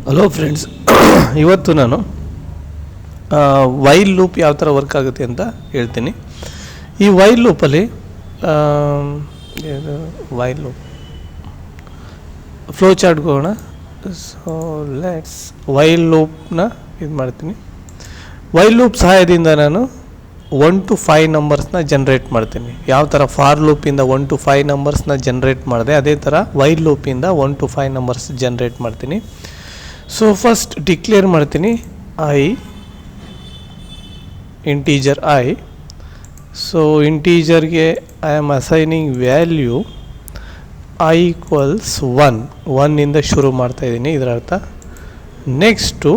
Hello friends, ಇವತ್ತು ನಾನು while loop ಯಾವ ಥರ ವರ್ಕ್ ಆಗುತ್ತೆ ಅಂತ ಹೇಳ್ತೀನಿ. ಈ ವೈಲ್ ಲೂಪಲ್ಲಿ ವೈಲ್ ಲೂಪ್ ಫ್ಲೋ ಚಾರ್ಟ್ಗೆ ಹೋಗೋಣ. ಸೊ ಲೆಟ್ಸ್ ವೈಲ್ ಲೂಪ್ನ ಇದು ಮಾಡ್ತೀನಿ. ವೈಲ್ ಲೂಪ್ ಸಹಾಯದಿಂದ ನಾನು 1 to 5 ನಂಬರ್ಸ್ನ ಜನ್ರೇಟ್ ಮಾಡ್ತೀನಿ. ಯಾವ ಥರ ಫಾರ್ ಲೂಪಿಂದ 1 to 5 ನಂಬರ್ಸ್ನ ಜನ್ರೇಟ್ ಮಾಡಿದೆ, ಅದೇ ಥರ ವೈಲ್ ಲೂಪಿಂದ 1 to 5 ನಂಬರ್ಸ್ ಜನ್ರೇಟ್ ಮಾಡ್ತೀನಿ. ಸೊ ಫಸ್ಟ್ ಡಿಕ್ಲೇರ್ ಮಾಡ್ತೀನಿ ಐ ಇಂಟೀಜರ್ ಐ. ಸೊ ಇಂಟೀಜರ್ಗೆ I am assigning value I equals 1 ಇಂದ ಶುರು ಮಾಡ್ತಾಯಿದ್ದೀನಿ. ಇದರ ಅರ್ಥ ನೆಕ್ಸ್ಟು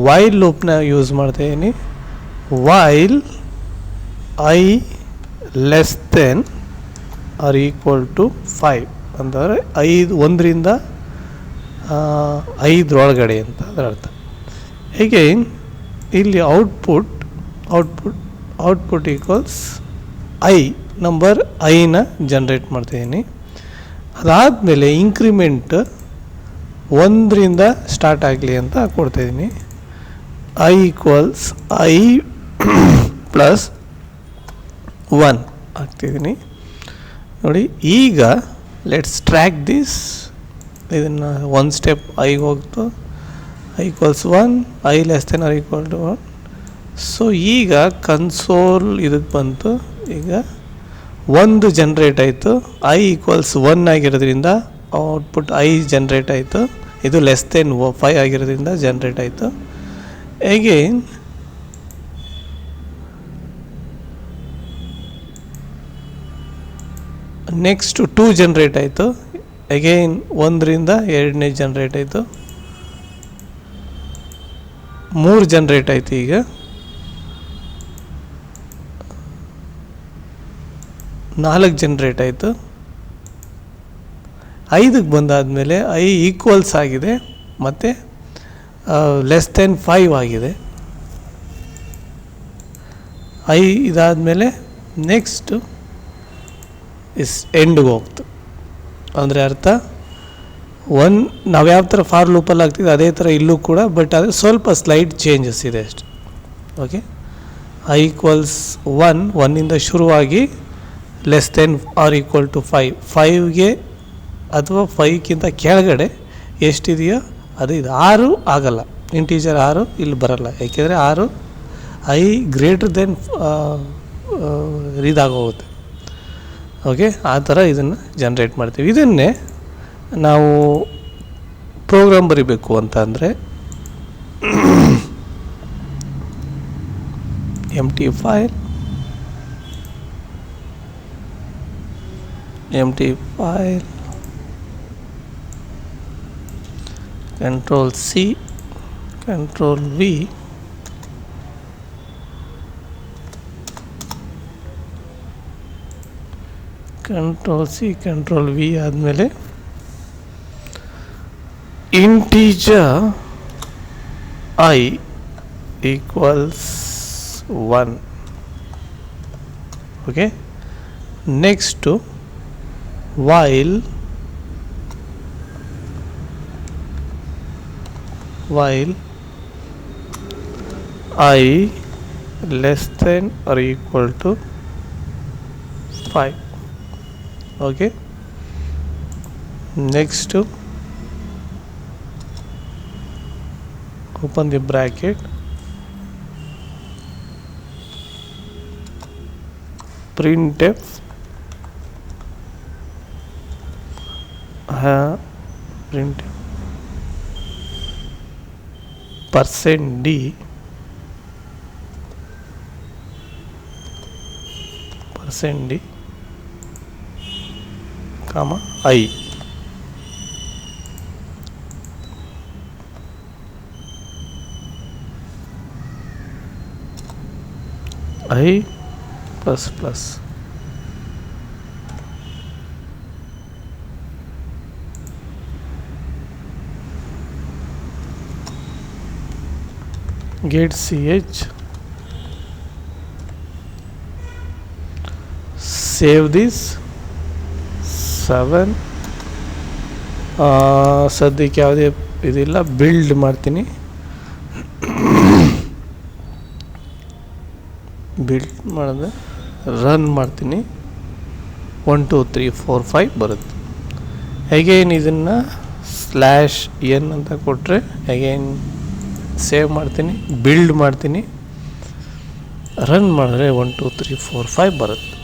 ವೈಲ್ ಲೂಪ್ನ ಯೂಸ್ ಮಾಡ್ತಾಯಿದ್ದೀನಿ. While I less than or equal to 5 ಅಂತಂದರೆ 1ರಿಂದ 5 ಒಳಗಡೆ ಅಂತ ಅದರ ಅರ್ಥ. ಅಗೈನ್ ಇಲ್ಲಿ ಔಟ್ಪುಟ್ ಈಕ್ವಲ್ಸ್ ಐ ನಂಬರ್ ಐನ ಜನ್ರೇಟ್ ಮಾಡ್ತಾಯಿದ್ದೀನಿ. ಅದಾದಮೇಲೆ ಇಂಕ್ರಿಮೆಂಟ್ 1ರಿಂದ ಸ್ಟಾರ್ಟ್ ಆಗಲಿ ಅಂತ ಕೊಡ್ತಾಯಿದ್ದೀನಿ. ಐ ಈಕ್ವಲ್ಸ್ ಐ ಪ್ಲಸ್ 1 ಆಗ್ತಿದ್ದೀನಿ ನೋಡಿ. ಈಗ ಲೆಟ್ಸ್ ಟ್ರ್ಯಾಕ್ ದಿಸ್. ಇದನ್ನು 1 ಸ್ಟೆಪ್ ಐಗೆ ಹೋಗ್ತು. I equals 1, I less than or equal to 1. So ಈಗ ಕನ್ಸೋಲ್ ಇದಕ್ಕೆ ಬಂತು. ಈಗ 1 ಜನ್ರೇಟ್ ಆಯಿತು. ಐ ಈಕ್ವಲ್ಸ್ 1 ಆಗಿರೋದ್ರಿಂದ ಔಟ್ಪುಟ್ ಐ ಜನ್ರೇಟ್ ಆಯಿತು. ಇದು ಲೆಸ್ ದೆನ್ 5 ಆಗಿರೋದ್ರಿಂದ ಜನ್ರೇಟ್ ಆಯಿತು. ಅಗೇನ್ ನೆಕ್ಸ್ಟ್ 2 ಜನ್ರೇಟ್ ಆಯಿತು. ಅಗೈನ್ 1ರಿಂದ 2ನೇ ಜನ್ರೇಟ್ ಆಯಿತು. 3 ಜನ್ರೇಟ್ ಆಯಿತು. ಈಗ 4 ಜನ್ರೇಟ್ ಆಯಿತು. 5ಗೆ ಬಂದಾದಮೇಲೆ ಐ ಈಕ್ವಲ್ಸ್ ಆಗಿದೆ ಮತ್ತು ಲೆಸ್ ದೆನ್ 5 ಆಗಿದೆ. ಐ ಇದಾದಮೇಲೆ ನೆಕ್ಸ್ಟು ಎಂಡ್ಗೆ ಹೋಗ್ತು. ಅಂದರೆ ಅರ್ಥ ನಾವು ಯಾವ ಥರ ಫಾರ್ ಲೂಪಲ್ಲಿ ಆಗ್ತಿದೆ ಅದೇ ಥರ ಇಲ್ಲೂ ಕೂಡ, ಬಟ್ ಆದರೆ ಸ್ವಲ್ಪ ಸ್ಲೈಡ್ ಚೇಂಜಸ್ ಇದೆ ಅಷ್ಟೆ. ಓಕೆ, ಐ ಈಕ್ವಲ್ಸ್ 1ಇಂದ ಶುರುವಾಗಿ less than or equal to 5ಗೆ ಅಥವಾ 5ಕ್ಕಿಂತ ಕೆಳಗಡೆ ಎಷ್ಟಿದೆಯೋ ಅದು ಇದು. 6 ಆಗಲ್ಲ, ಇಂಟೀಜರ್ 6 ಇಲ್ಲಿ ಬರಲ್ಲ. ಯಾಕೆಂದರೆ 6 ಐ ಗ್ರೇಟರ್ ದೆನ್ ಇದಾಗೋಗುತ್ತೆ. ಓಕೆ, ಆ ಥರ ಇದನ್ನು ಜನ್ರೇಟ್ ಮಾಡ್ತೀವಿ. ಇದನ್ನೇ ನಾವು ಪ್ರೋಗ್ರಾಮ್ ಬರಿಬೇಕು ಅಂತ ಅಂದರೆ empty file control C control V control C control V ಆದಮೇಲೆ integer I equals 1. Okay, next while I less than or equal to 5. Okay, next open the bracket, printf %d comma I. I plus plus get ch, save this 7 ಸದ್ಯಕ್ಕೆ ಯಾವುದೇ ಇದೆಲ್ಲ build ಮಾಡ್ತೀನಿ. Build ಮಾಡಿದ್ರೆ run ಮಾಡ್ತೀನಿ. 1 2 3 4 5 ಬರುತ್ತೆ. Again ಇದನ್ನು /n ಅಂತ ಕೊಟ್ಟರೆ ಅಗೈನ್ ಸೇವ್ ಮಾಡ್ತೀನಿ, ಬಿಲ್ಡ್ ಮಾಡ್ತೀನಿ, ರನ್ ಮಾಡಿದ್ರೆ 1 2 3 4 5 ಬರುತ್ತೆ.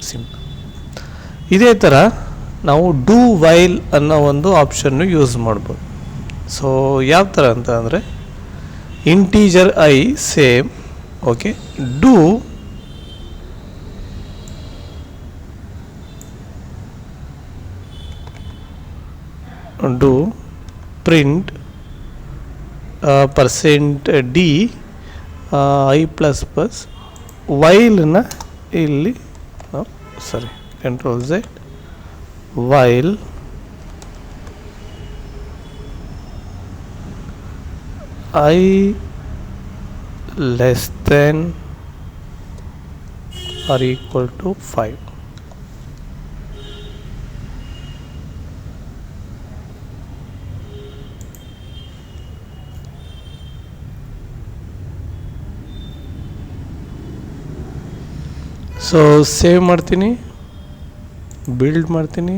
ಸಿಂಪಲ್. ಇದೇ ಥರ ನಾವು ಡೂ ವೈಲ್ ಅನ್ನೋ ಒಂದು ಆಪ್ಷನ್ನು ಯೂಸ್ ಮಾಡ್ಬೋದು. ಸೊ ಯಾವ ಥರ ಅಂತ ಅಂದರೆ integer I same, okay, do print %d i plus plus ವೈಲ್ನ ಇಲ್ಲಿ Ctrl Z while I less than or equal to 5. So save ಮಾಡ್ತೀನಿ, ಬಿಲ್ಡ್ ಮಾಡ್ತೀನಿ.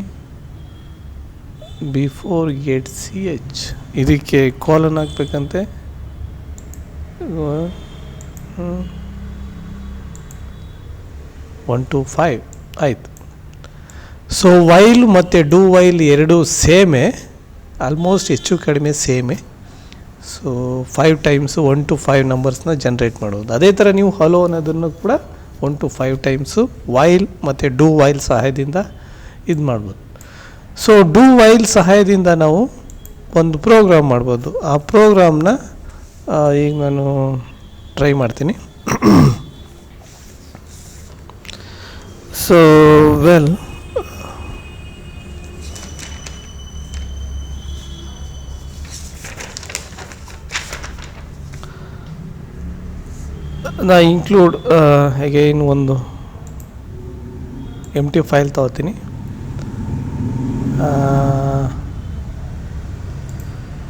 ಬಿಫೋರ್ ಗೆಟ್ ch ಇದಕ್ಕೆ ಕಾಲನ್ ಹಾಕ್ಬೇಕಂತೆ. 1 2 5 ಆಯಿತು. ಸೊ ವೈಲ್ ಮತ್ತು ಡೂ ವೈಲ್ ಎರಡು ಸೇಮೇ, ಆಲ್ಮೋಸ್ಟ್ ಹೆಚ್ಚು ಕಡಿಮೆ ಸೇಮೇ. ಸೊ 5 ಟೈಮ್ಸು 1 to 5 ನಂಬರ್ಸ್ನ ಜನ್ರೇಟ್ ಮಾಡೋದು. ಅದೇ ಥರ ನೀವು ಹಲೋ ಅನ್ನೋದನ್ನು ಕೂಡ 1 to 5 ಟೈಮ್ಸು ವೈಲ್ ಮತ್ತು ಡೂ ವೈಲ್ ಸಹಾಯದಿಂದ ಇದು ಮಾಡ್ಬೋದು. ಸೊ ಡೂ ವೈಲ್ ಸಹಾಯದಿಂದ ನಾವು ಒಂದು ಪ್ರೋಗ್ರಾಮ್ ಮಾಡ್ಬೋದು. ಆ ಪ್ರೋಗ್ರಾಮ್ನ ಈಗ ನಾನು ಟ್ರೈ ಮಾಡ್ತೀನಿ. ಸೊ ವೆಲ್, ನಾ ಇನ್ಕ್ಲೂಡ್ ಅಗೈನ್ ಒಂದು ಎಂಟಿ ಫೈಲ್ ತಗೋತೀನಿ.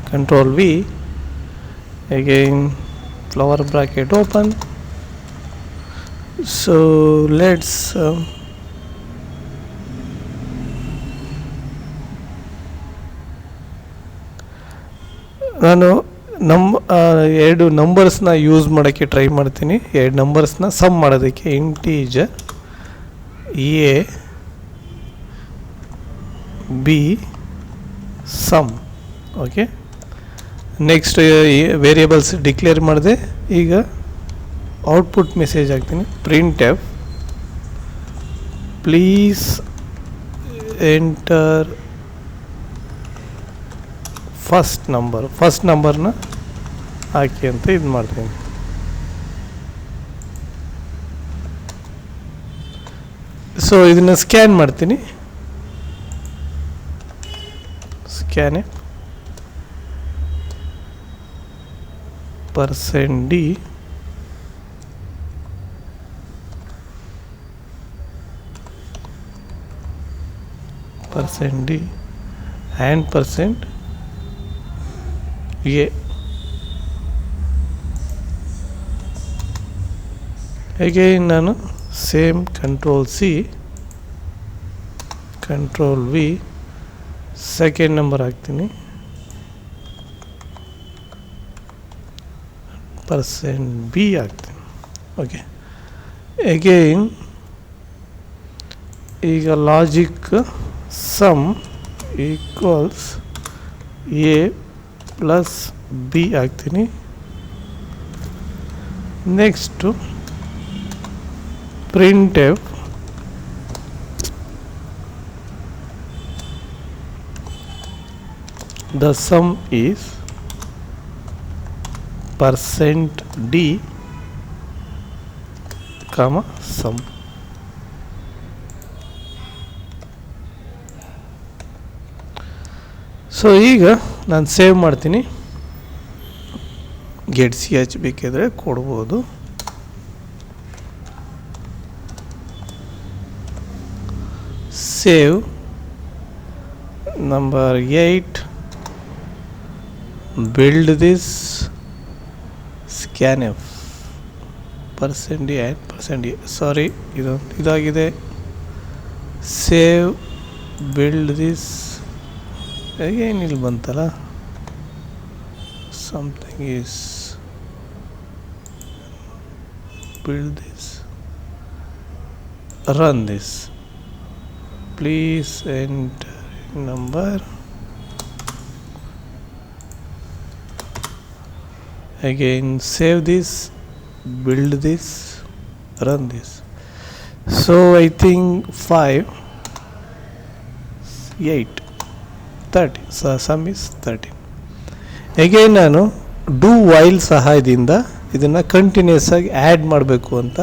Control V, again flower bracket open. So let's ನಾನು ಎರಡು ನಂಬರ್ಸ್ನ ಯೂಸ್ ಮಾಡೋಕ್ಕೆ ಟ್ರೈ ಮಾಡ್ತೀನಿ. ಎರಡು ನಂಬರ್ಸ್ನ ಸಮ್ ಮಾಡೋದಕ್ಕೆ integer A B sum. Okay, next variables declare ಮಾಡಿದೆ. ಈಗ ಔಟ್ಪುಟ್ ಮೆಸೇಜ್ ಹಾಕ್ತೀನಿ. printf ಪ್ಲೀಸ್ ಎಂಟರ್ ಫಸ್ಟ್ ನಂಬರ್ನ ಹಾಕಿ ಅಂತ ಇದು ಮಾಡ್ತೀನಿ. ಸೊ ಇದನ್ನು ಸ್ಕ್ಯಾನ್ ಮಾಡ್ತೀನಿ. Scan %d and %a. again ನಾನು same Control C Control V second number ಹಾಕ್ತೀನಿ. %b ಹಾಕ್ತೀನಿ. ಓಕೆ, ಅಗೈನ್ ಈಗ logic sum equals a plus b ಹಾಕ್ತೀನಿ. Next printf the sum is %d comma sum. ಸೊ ಈಗ ನಾನು ಸೇವ್ ಮಾಡ್ತೀನಿ. ಗೆಟ್ ch ಬೇಕಿದ್ರೆ ಕೊಡ್ಬೋದು. Save number 8 build this scanf %d and %d. ಸಾರಿ, ಇದಾಗಿದೆ. ಸೇವ್ ಬಿಲ್ಡ್ ದಿಸ್ ಏನಿಲ್ಲಿ ಬಂತಲ್ಲ, something is build this, run this, please enter number, again save this, build this, run this. So I think 5 8 30, so sum is 13. again ನಾನು do while ಸಹಾಯದಿಂದ ಇದನ್ನು continuous ಆಗಿ add ಮಾಡಬೇಕು ಅಂತ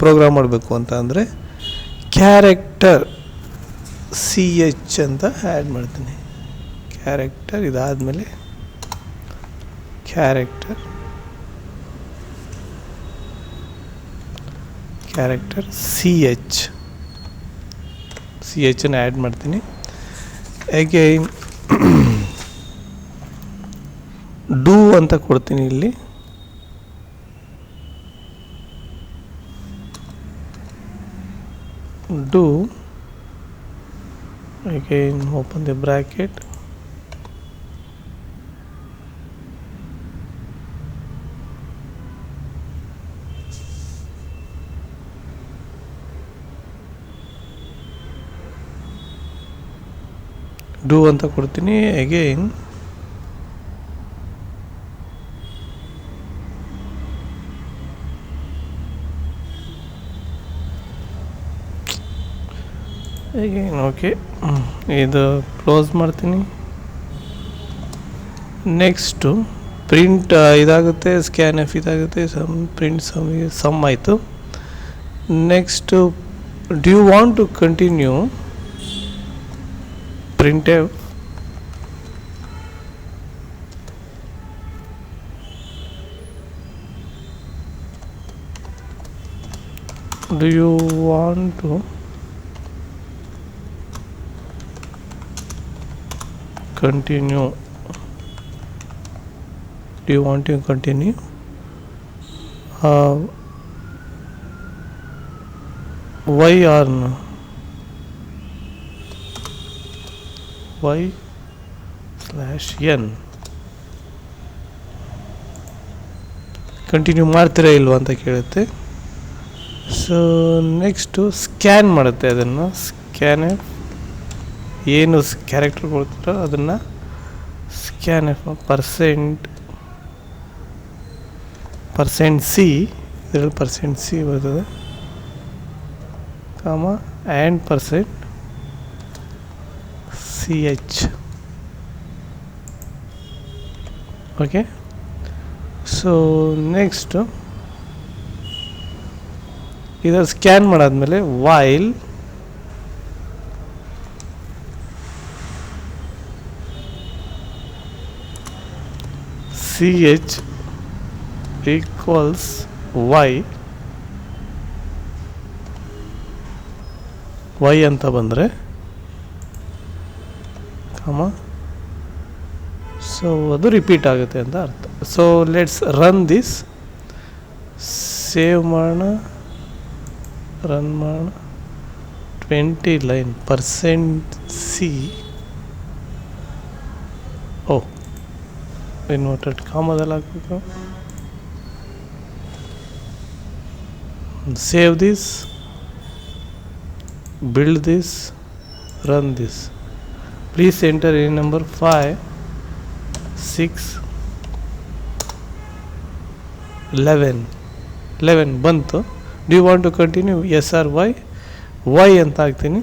program ಮಾಡಬೇಕು ಅಂತ ಅಂದರೆ ಕ್ಯಾರೆಕ್ಟರ್ CH ಅಂತ ಆ್ಯಡ್ ಮಾಡ್ತೀನಿ. ಕ್ಯಾರೆಕ್ಟರ್ ಇದಾದಮೇಲೆ ಕ್ಯಾರೆಕ್ಟರ್ CH ಅನ್ನು ಆ್ಯಡ್ ಮಾಡ್ತೀನಿ. ಅಗೈನ್ ಡೂ ಅಂತ ಕೊಡ್ತೀನಿ. ಇಲ್ಲಿ do, again open the bracket, do ಅಂತ ಕೊಡ್ತೀನಿ. ಅಗೈನ್ ಓಕೆ, ಇದು ಕ್ಲೋಸ್ ಮಾಡ್ತೀನಿ. ನೆಕ್ಸ್ಟು ಪ್ರಿಂಟ್ ಇದಾಗುತ್ತೆ, ಸ್ಕ್ಯಾನ್ಎಫ್ ಇದಾಗುತ್ತೆ, ಪ್ರಿಂಟ್ ಸಮ್ ಆಯಿತು. Next do want to continue printf, do you want to continue, y or no, y/n continue ಮಾಡ್ತೀರಾ ಇಲ್ವಾ ಅಂತ ಕೇಳುತ್ತೆ. ಸೊ ನೆಕ್ಸ್ಟು ಸ್ಕ್ಯಾನ್ ಮಾಡುತ್ತೆ. ಅದನ್ನು ಸ್ಕ್ಯಾನ್ಎಫ್ ಏನು ಕ್ಯಾರೆಕ್ಟರ್ ಕೊಡ್ತಾರೋ ಅದನ್ನು ಸ್ಕ್ಯಾನ್ಎಫ್ %C, ಇದರಲ್ಲಿ %C ಬರ್ತದೆ, ಕಾಮ and %CH. Okay, so next ಇದನ್ನು ಸ್ಕ್ಯಾನ್ ಮಾಡಾದ್ಮೇಲೆ ವೈಲ್ CH equals y ಅಂತ ಬಂದರೆ ಸೊ ಅದು ರಿಪೀಟ್ ಆಗುತ್ತೆ ಅಂತ ಅರ್ಥ. So let's run this, save ಮಾಡೋಣ, ರನ್ ಮಾಡೋಣ. 20 ಲೈನ್ %C, ಇನ್ವರ್ಟೆಡ್ ಕಾಮದಲ್ಲಿ ಹಾಕಬೇಕು. Save this, build this, run this, please enter any number 5 6 11 ಬಂತು. Do you want to continue S R Y ಅಂತ ಹಾಕ್ತೀನಿ.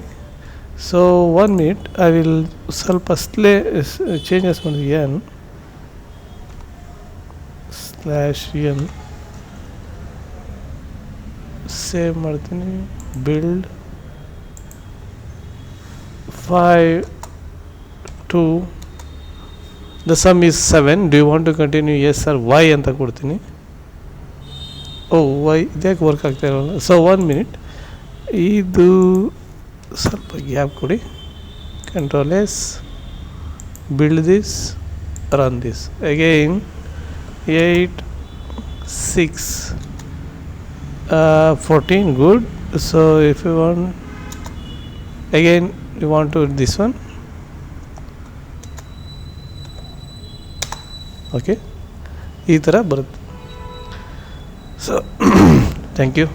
ಸೊ 1 minute ಐ ವಿಲ್ ಸ್ವಲ್ಪ changes ಮಾಡಿದ್ವಿ. n/n save ಮಾಡ್ತೀನಿ. Build 5 2, the sum is 7. do you want to continue yes or y ಅಂತ ಕೊಡ್ತೀನಿ. y ಇದ್ಯಾಕೆ work ಆಗ್ತಾ ಇರೋಲ್ಲ. ಸೊ 1 minute, ಇದು ಸ್ವಲ್ಪ ಗ್ಯಾಪ್ ಕೊಡಿ. Ctrl+S, build this, run this again. 8 6 14, good. So if you want again, you want to this one, okay, ಈ ಥರ ಬರುತ್ತೆ. So thank you.